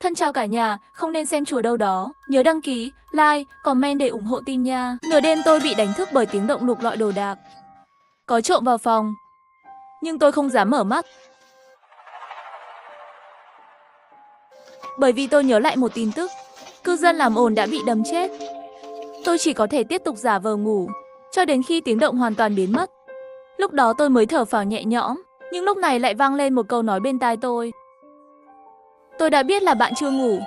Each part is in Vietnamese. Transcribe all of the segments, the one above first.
Thân chào cả nhà, không nên xem chùa đâu đó. Nhớ đăng ký, like, comment để ủng hộ team nha. Nửa đêm tôi bị đánh thức bởi tiếng động lục lọi đồ đạc. Có trộm vào phòng, nhưng tôi không dám mở mắt. Bởi vì tôi nhớ lại một tin tức, cư dân làm ồn đã bị đâm chết. Tôi chỉ có thể tiếp tục giả vờ ngủ, cho đến khi tiếng động hoàn toàn biến mất. Lúc đó tôi mới thở phào nhẹ nhõm, nhưng lúc này lại vang lên một câu nói bên tai tôi. Tôi đã biết là bạn chưa ngủ.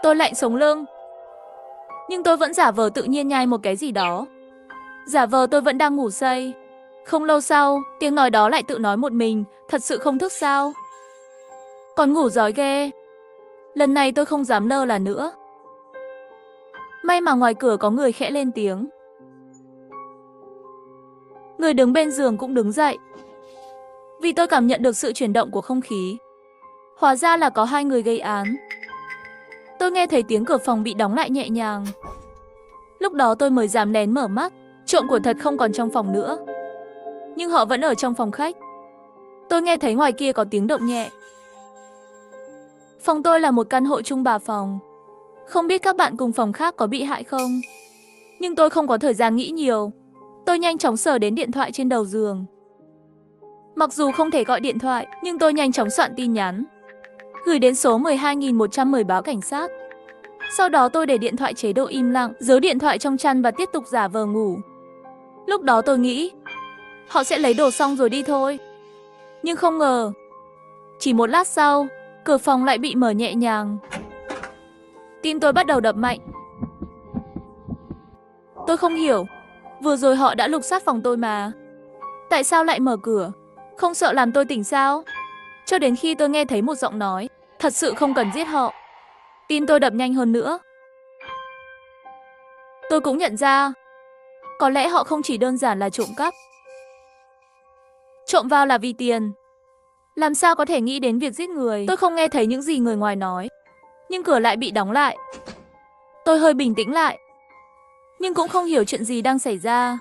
Tôi lạnh sống lưng. Nhưng tôi vẫn giả vờ tự nhiên nhai một cái gì đó. Giả vờ tôi vẫn đang ngủ say. Không lâu sau, tiếng nói đó lại tự nói một mình, thật sự không thức sao? Còn ngủ giỏi ghê. Lần này tôi không dám lơ là nữa. May mà ngoài cửa có người khẽ lên tiếng. Người đứng bên giường cũng đứng dậy. Vì tôi cảm nhận được sự chuyển động của không khí. Hóa ra là có hai người gây án. Tôi nghe thấy tiếng cửa phòng bị đóng lại nhẹ nhàng. Lúc đó tôi mới dám lén mở mắt. Trộm của thật không còn trong phòng nữa. Nhưng họ vẫn ở trong phòng khách. Tôi nghe thấy ngoài kia có tiếng động nhẹ. Phòng tôi là một căn hộ chung 3 phòng. Không biết các bạn cùng phòng khác có bị hại không? Nhưng tôi không có thời gian nghĩ nhiều. Tôi nhanh chóng sờ đến điện thoại trên đầu giường. Mặc dù không thể gọi điện thoại, nhưng tôi nhanh chóng soạn tin nhắn. Gửi đến số 12110 báo cảnh sát. Sau đó tôi để điện thoại chế độ im lặng, giấu điện thoại trong chăn và tiếp tục giả vờ ngủ. Lúc đó tôi nghĩ, họ sẽ lấy đồ xong rồi đi thôi. Nhưng không ngờ, chỉ một lát sau, cửa phòng lại bị mở nhẹ nhàng. Tim tôi bắt đầu đập mạnh. Tôi không hiểu, vừa rồi họ đã lục soát phòng tôi mà. Tại sao lại mở cửa? Không sợ làm tôi tỉnh sao? Cho đến khi tôi nghe thấy một giọng nói, thật sự không cần giết họ. Tim tôi đập nhanh hơn nữa. Tôi cũng nhận ra, có lẽ họ không chỉ đơn giản là trộm cắp. Trộm vào là vì tiền. Làm sao có thể nghĩ đến việc giết người? Tôi không nghe thấy những gì người ngoài nói. Nhưng cửa lại bị đóng lại. Tôi hơi bình tĩnh lại. Nhưng cũng không hiểu chuyện gì đang xảy ra.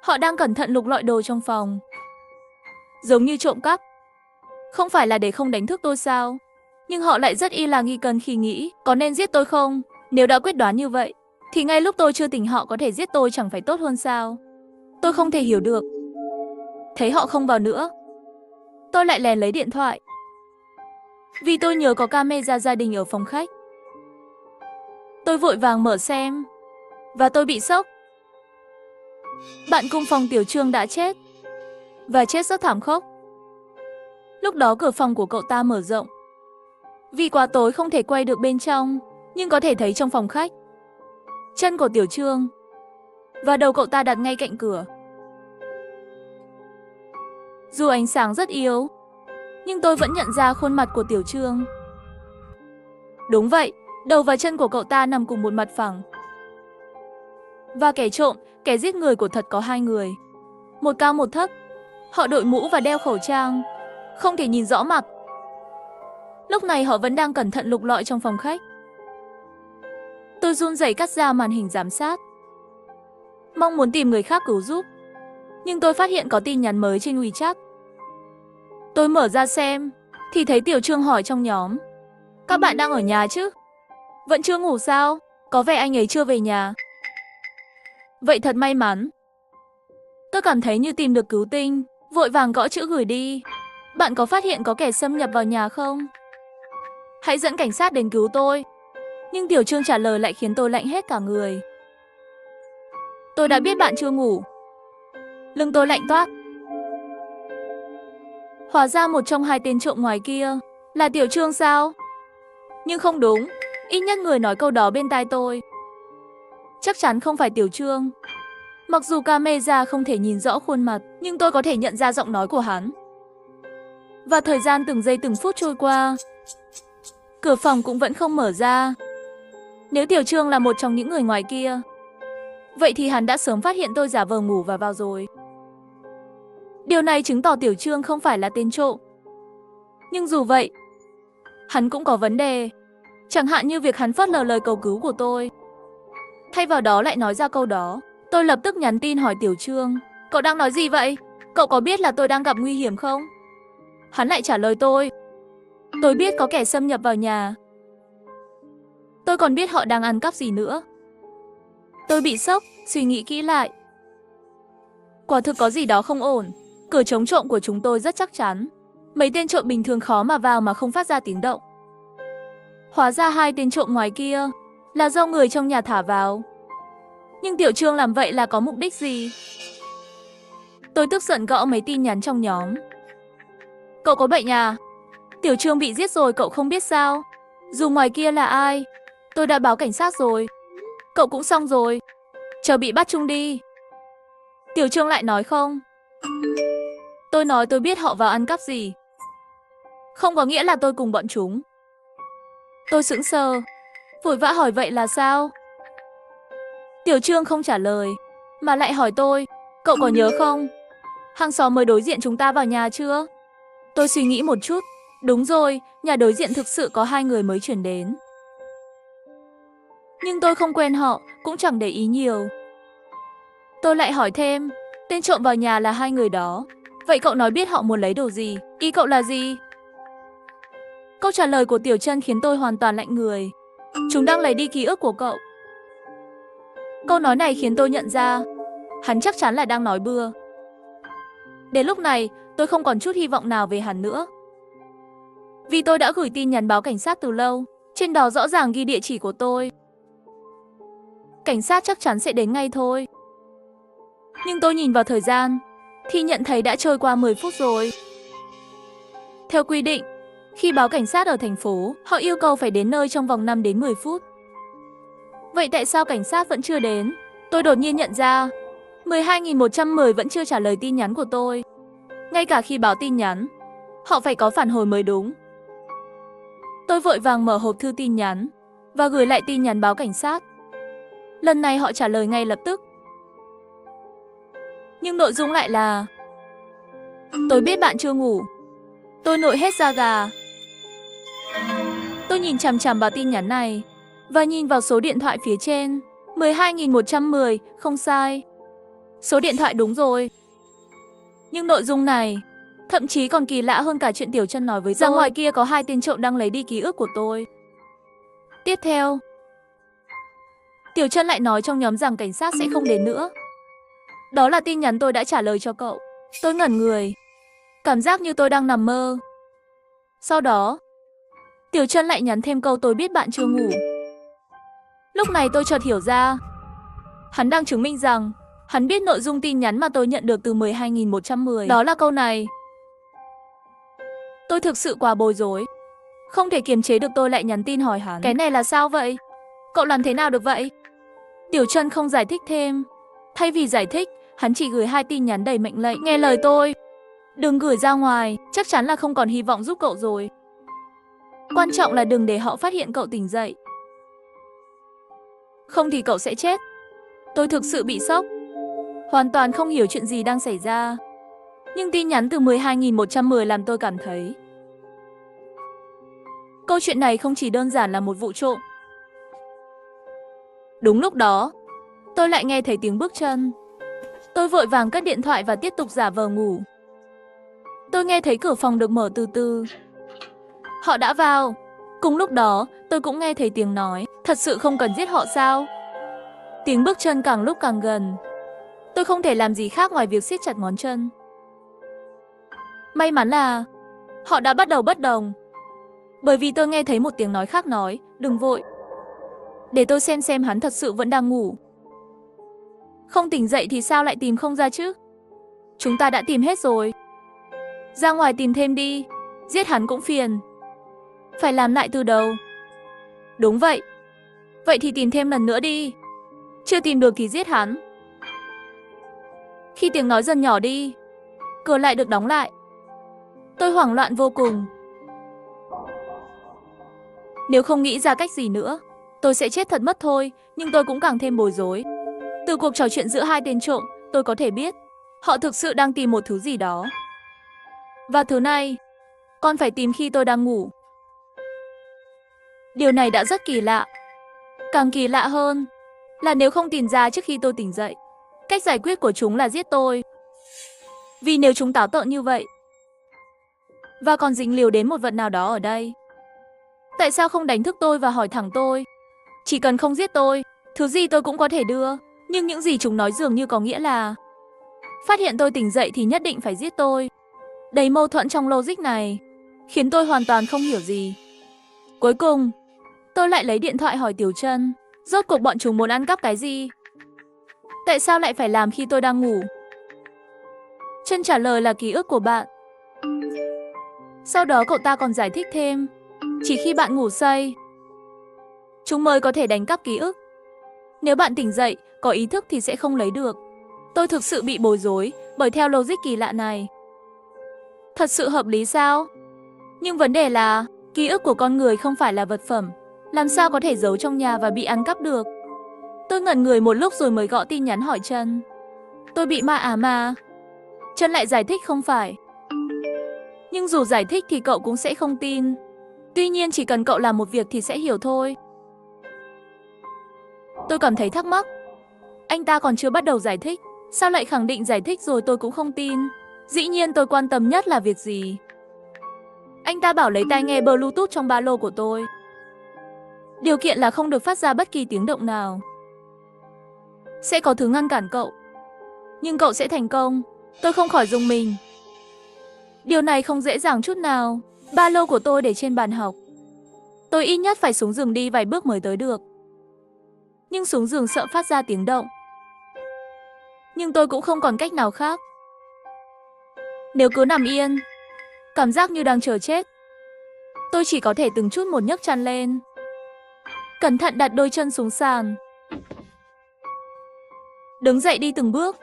Họ đang cẩn thận lục lọi đồ trong phòng. Giống như trộm cắp. Không phải là để không đánh thức tôi sao? Nhưng họ lại rất y là nghi cân khi nghĩ có nên giết tôi không? Nếu đã quyết đoán như vậy, thì ngay lúc tôi chưa tỉnh họ có thể giết tôi chẳng phải tốt hơn sao? Tôi không thể hiểu được. Thấy họ không vào nữa, tôi lại lèn lấy điện thoại. Vì tôi nhớ có camera gia đình ở phòng khách. Tôi vội vàng mở xem. Và tôi bị sốc. Bạn cùng phòng Tiểu Trương đã chết. Và chết rất thảm khốc. Lúc đó cửa phòng của cậu ta mở rộng. Vì quá tối không thể quay được bên trong, nhưng có thể thấy trong phòng khách. Chân của Tiểu Trương và đầu cậu ta đặt ngay cạnh cửa. Dù ánh sáng rất yếu, nhưng tôi vẫn nhận ra khuôn mặt của Tiểu Trương. Đúng vậy, đầu và chân của cậu ta nằm cùng một mặt phẳng. Và kẻ trộm, kẻ giết người của thật có hai người. Một cao một thấp. Họ đội mũ và đeo khẩu trang, không thể nhìn rõ mặt. Lúc này họ vẫn đang cẩn thận lục lọi trong phòng khách. Tôi run rẩy cắt ra màn hình giám sát, mong muốn tìm người khác cứu giúp. Nhưng tôi phát hiện có tin nhắn mới trên WeChat. Tôi mở ra xem, thì thấy Tiểu Trương hỏi trong nhóm. Các bạn đang ở nhà chứ? Vẫn chưa ngủ sao? Có vẻ anh ấy chưa về nhà. Vậy thật may mắn. Tôi cảm thấy như tìm được cứu tinh, vội vàng gõ chữ gửi đi. Bạn có phát hiện có kẻ xâm nhập vào nhà không? Hãy dẫn cảnh sát đến cứu tôi. Nhưng Tiểu Trương trả lời lại khiến tôi lạnh hết cả người. Tôi đã biết bạn chưa ngủ. Lưng tôi lạnh toát. Hóa ra một trong hai tên trộm ngoài kia là Tiểu Trương sao? Nhưng không đúng, ít nhất người nói câu đó bên tai tôi chắc chắn không phải Tiểu Trương. Mặc dù camera không thể nhìn rõ khuôn mặt, nhưng tôi có thể nhận ra giọng nói của hắn. Và thời gian từng giây từng phút trôi qua, cửa phòng cũng vẫn không mở ra. Nếu Tiểu Trương là một trong những người ngoài kia, vậy thì hắn đã sớm phát hiện tôi giả vờ ngủ và vào rồi. Điều này chứng tỏ Tiểu Trương không phải là tên trộm. Nhưng dù vậy, hắn cũng có vấn đề. Chẳng hạn như việc hắn phớt lờ lời cầu cứu của tôi, thay vào đó lại nói ra câu đó. Tôi lập tức nhắn tin hỏi Tiểu Trương. Cậu đang nói gì vậy? Cậu có biết là tôi đang gặp nguy hiểm không? Hắn lại trả lời tôi biết có kẻ xâm nhập vào nhà. Tôi còn biết họ đang ăn cắp gì nữa. Tôi bị sốc, suy nghĩ kỹ lại. Quả thực có gì đó không ổn. Cửa chống trộm của chúng tôi rất chắc chắn. Mấy tên trộm bình thường khó mà vào mà không phát ra tiếng động. Hóa ra hai tên trộm ngoài kia là do người trong nhà thả vào. Nhưng Tiểu Trương làm vậy là có mục đích gì? Tôi tức giận gõ mấy tin nhắn trong nhóm. Cậu có bệnh à? Tiểu Trương bị giết rồi cậu không biết sao? Dù ngoài kia là ai, tôi đã báo cảnh sát rồi. Cậu cũng xong rồi. Chờ bị bắt chung đi. Tiểu Trương lại nói không. Tôi nói tôi biết họ vào ăn cắp gì. Không có nghĩa là tôi cùng bọn chúng. Tôi sững sờ, vội vã hỏi vậy là sao? Tiểu Trương không trả lời, mà lại hỏi tôi, cậu có nhớ không? Hàng xóm mới đối diện chúng ta vào nhà chưa? Tôi suy nghĩ một chút, đúng rồi, nhà đối diện thực sự có hai người mới chuyển đến. Nhưng tôi không quen họ, cũng chẳng để ý nhiều. Tôi lại hỏi thêm, tên trộm vào nhà là hai người đó. Vậy cậu nói biết họ muốn lấy đồ gì? Ý cậu là gì? Câu trả lời của Tiểu Trân khiến tôi hoàn toàn lạnh người. Chúng đang lấy đi ký ức của cậu. Câu nói này khiến tôi nhận ra, hắn chắc chắn là đang nói bừa. Đến lúc này, tôi không còn chút hy vọng nào về hắn nữa. Vì tôi đã gửi tin nhắn báo cảnh sát từ lâu, trên đó rõ ràng ghi địa chỉ của tôi. Cảnh sát chắc chắn sẽ đến ngay thôi. Nhưng tôi nhìn vào thời gian, thì nhận thấy đã trôi qua 10 phút rồi. Theo quy định, khi báo cảnh sát ở thành phố, họ yêu cầu phải đến nơi trong vòng 5 đến 10 phút. Vậy tại sao cảnh sát vẫn chưa đến? Tôi đột nhiên nhận ra, 12.110 vẫn chưa trả lời tin nhắn của tôi. Ngay cả khi báo tin nhắn, họ phải có phản hồi mới đúng. Tôi vội vàng mở hộp thư tin nhắn và gửi lại tin nhắn báo cảnh sát. Lần này họ trả lời ngay lập tức. Nhưng nội dung lại là: tôi biết bạn chưa ngủ. Tôi nổi hết da gà. Tôi nhìn chằm chằm vào tin nhắn này và nhìn vào số điện thoại phía trên. 12.110, không sai. Số điện thoại đúng rồi. Nhưng nội dung này thậm chí còn kỳ lạ hơn cả chuyện Tiểu Trân nói với tôi, rằng ngoài kia có hai tên trộm đang lấy đi ký ức của tôi. Tiếp theo, Tiểu Trân lại nói trong nhóm rằng cảnh sát sẽ không đến nữa. Đó là tin nhắn tôi đã trả lời cho cậu. Tôi ngẩn người, cảm giác như tôi đang nằm mơ. Sau đó, Tiểu Trân lại nhắn thêm câu tôi biết bạn chưa ngủ. Lúc này tôi chợt hiểu ra, hắn đang chứng minh rằng hắn biết nội dung tin nhắn mà tôi nhận được từ 12.110. Đó là câu này. Tôi thực sự quá bối rối. Không thể kiềm chế được, tôi lại nhắn tin hỏi hắn. Cái này là sao vậy? Cậu làm thế nào được vậy? Tiểu Trân không giải thích thêm. Thay vì giải thích, hắn chỉ gửi hai tin nhắn đầy mệnh lệnh. Nghe lời tôi, đừng gửi ra ngoài, chắc chắn là không còn hy vọng giúp cậu rồi. Quan trọng là đừng để họ phát hiện cậu tỉnh dậy. Không thì cậu sẽ chết. Tôi thực sự bị sốc, hoàn toàn không hiểu chuyện gì đang xảy ra. Nhưng tin nhắn từ 12.110 làm tôi cảm thấy câu chuyện này không chỉ đơn giản là một vụ trộm. Đúng lúc đó, tôi lại nghe thấy tiếng bước chân. Tôi vội vàng cất điện thoại và tiếp tục giả vờ ngủ. Tôi nghe thấy cửa phòng được mở từ từ. Họ đã vào. Cùng lúc đó, tôi cũng nghe thấy tiếng nói, thật sự không cần giết họ sao? Tiếng bước chân càng lúc càng gần. Tôi không thể làm gì khác ngoài việc siết chặt ngón chân. May mắn là họ đã bắt đầu bất đồng. Bởi vì tôi nghe thấy một tiếng nói khác nói, đừng vội. Để tôi xem hắn thật sự vẫn đang ngủ. Không tỉnh dậy thì sao lại tìm không ra chứ? Chúng ta đã tìm hết rồi. Ra ngoài tìm thêm đi, giết hắn cũng phiền. Phải làm lại từ đầu. Đúng vậy. Vậy thì tìm thêm lần nữa đi. Chưa tìm được thì giết hắn. Khi tiếng nói dần nhỏ đi, cửa lại được đóng lại. Tôi hoảng loạn vô cùng. Nếu không nghĩ ra cách gì nữa, tôi sẽ chết thật mất thôi. Nhưng tôi cũng càng thêm bối rối. Từ cuộc trò chuyện giữa hai tên trộm, tôi có thể biết họ thực sự đang tìm một thứ gì đó. Và thứ này, con phải tìm khi tôi đang ngủ. Điều này đã rất kỳ lạ. Càng kỳ lạ hơn là nếu không tìm ra trước khi tôi tỉnh dậy, cách giải quyết của chúng là giết tôi. Vì nếu chúng táo tợn như vậy và còn dính líu đến một vật nào đó ở đây, tại sao không đánh thức tôi và hỏi thẳng tôi? Chỉ cần không giết tôi, thứ gì tôi cũng có thể đưa. Nhưng những gì chúng nói dường như có nghĩa là phát hiện tôi tỉnh dậy thì nhất định phải giết tôi. Đầy mâu thuẫn trong logic này, khiến tôi hoàn toàn không hiểu gì. Cuối cùng, tôi lại lấy điện thoại hỏi Tiểu Trân, rốt cuộc bọn chúng muốn ăn cắp cái gì? Tại sao lại phải làm khi tôi đang ngủ? Trân trả lời là ký ức của bạn. Sau đó cậu ta còn giải thích thêm, chỉ khi bạn ngủ say, chúng mới có thể đánh cắp ký ức. Nếu bạn tỉnh dậy, có ý thức thì sẽ không lấy được. Tôi thực sự bị bối rối bởi theo logic kỳ lạ này. Thật sự hợp lý sao? Nhưng vấn đề là, ký ức của con người không phải là vật phẩm, làm sao có thể giấu trong nhà và bị ăn cắp được? Tôi ngẩn người một lúc rồi mới gõ tin nhắn hỏi Trân. Tôi bị ma ám à? Trân lại giải thích không phải. Nhưng dù giải thích thì cậu cũng sẽ không tin. Tuy nhiên chỉ cần cậu làm một việc thì sẽ hiểu thôi. Tôi cảm thấy thắc mắc. Anh ta còn chưa bắt đầu giải thích, sao lại khẳng định giải thích rồi tôi cũng không tin? Dĩ nhiên tôi quan tâm nhất là việc gì? Anh ta bảo lấy tai nghe Bluetooth trong ba lô của tôi. Điều kiện là không được phát ra bất kỳ tiếng động nào. Sẽ có thứ ngăn cản cậu. Nhưng cậu sẽ thành công. Tôi không khỏi rùng mình. Điều này không dễ dàng chút nào. Ba lô của tôi để trên bàn học. Tôi ít nhất phải xuống giường đi vài bước mới tới được. Nhưng xuống giường sợ phát ra tiếng động. Nhưng tôi cũng không còn cách nào khác. Nếu cứ nằm yên, cảm giác như đang chờ chết. Tôi chỉ có thể từng chút một nhấc chăn lên, cẩn thận đặt đôi chân xuống sàn, đứng dậy đi từng bước.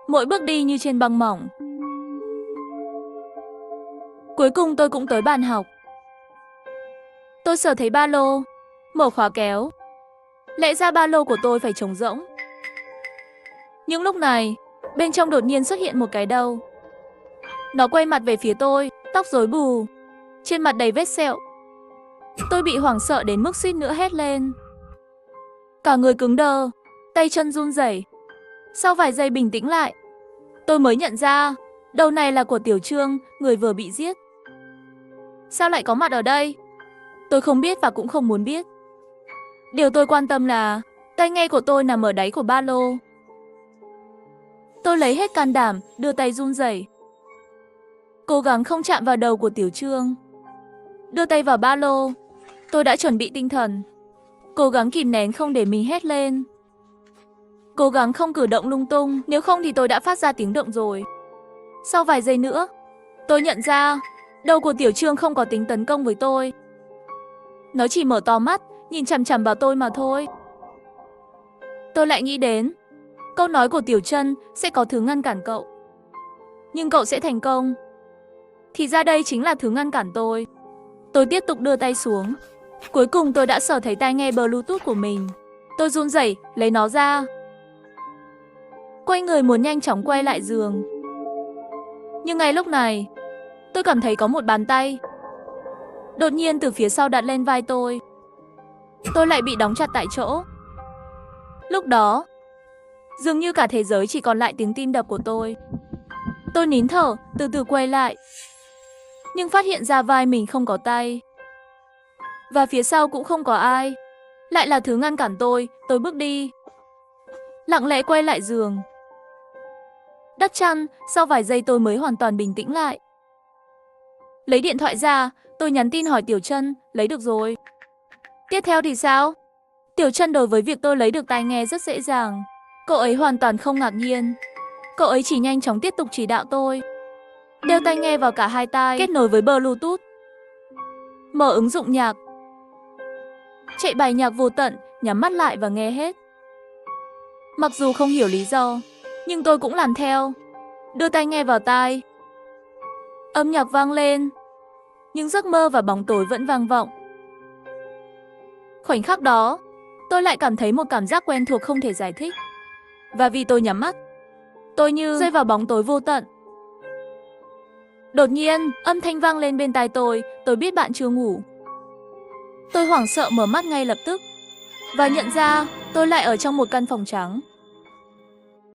Mỗi bước đi như trên băng mỏng. Cuối cùng tôi cũng tới bàn học. Tôi sờ thấy ba lô, mở khóa kéo. Lẽ ra ba lô của tôi phải trống rỗng. Nhưng lúc này, bên trong đột nhiên xuất hiện một cái đầu. Nó quay mặt về phía tôi, tóc rối bù, trên mặt đầy vết sẹo. Tôi bị hoảng sợ đến mức suýt nữa hét lên. Cả người cứng đờ, tay chân run rẩy. Sau vài giây bình tĩnh lại, tôi mới nhận ra, đầu này là của Tiểu Trương, người vừa bị giết. Sao lại có mặt ở đây? Tôi không biết và cũng không muốn biết. Điều tôi quan tâm là, tai nghe của tôi nằm ở đáy của ba lô. Tôi lấy hết can đảm, đưa tay run rẩy, cố gắng không chạm vào đầu của Tiểu Trương. Đưa tay vào ba lô, tôi đã chuẩn bị tinh thần, cố gắng kìm nén không để mình hét lên. Cố gắng không cử động lung tung, nếu không thì tôi đã phát ra tiếng động rồi. Sau vài giây nữa, tôi nhận ra, đầu của Tiểu Trương không có tính tấn công với tôi. Nó chỉ mở to mắt, nhìn chằm chằm vào tôi mà thôi. Tôi lại nghĩ đến câu nói của Tiểu Trân sẽ có thứ ngăn cản cậu. Nhưng cậu sẽ thành công. Thì ra đây chính là thứ ngăn cản tôi. Tôi tiếp tục đưa tay xuống. Cuối cùng tôi đã sờ thấy tai nghe Bluetooth của mình. Tôi run rẩy, lấy nó ra. Quay người muốn nhanh chóng quay lại giường. Nhưng ngay lúc này, tôi cảm thấy có một bàn tay đột nhiên từ phía sau đặt lên vai tôi. Tôi lại bị đóng chặt tại chỗ. Lúc đó, dường như cả thế giới chỉ còn lại tiếng tim đập của tôi. Tôi nín thở, từ từ quay lại. Nhưng phát hiện ra vai mình không có tay. Và phía sau cũng không có ai. Lại là thứ ngăn cản tôi bước đi. Lặng lẽ quay lại giường. Đắp chăn, sau vài giây tôi mới hoàn toàn bình tĩnh lại. Lấy điện thoại ra, tôi nhắn tin hỏi Tiểu Trân, lấy được rồi. Tiếp theo thì sao? Tiểu Trân đối với việc tôi lấy được tai nghe rất dễ dàng. Cậu ấy hoàn toàn không ngạc nhiên. Cậu ấy chỉ nhanh chóng tiếp tục chỉ đạo tôi. Đeo tai nghe vào cả hai tai, kết nối với Bluetooth. Mở ứng dụng nhạc. Chạy bài nhạc vô tận, nhắm mắt lại và nghe hết. Mặc dù không hiểu lý do, nhưng tôi cũng làm theo. Đưa tai nghe vào tai. Âm nhạc vang lên. Nhưng giấc mơ và bóng tối vẫn vang vọng. Khoảnh khắc đó, tôi lại cảm thấy một cảm giác quen thuộc không thể giải thích. Và vì tôi nhắm mắt, tôi như rơi vào bóng tối vô tận. Đột nhiên, âm thanh vang lên bên tai tôi biết bạn chưa ngủ. Tôi hoảng sợ mở mắt ngay lập tức và nhận ra tôi lại ở trong một căn phòng trắng.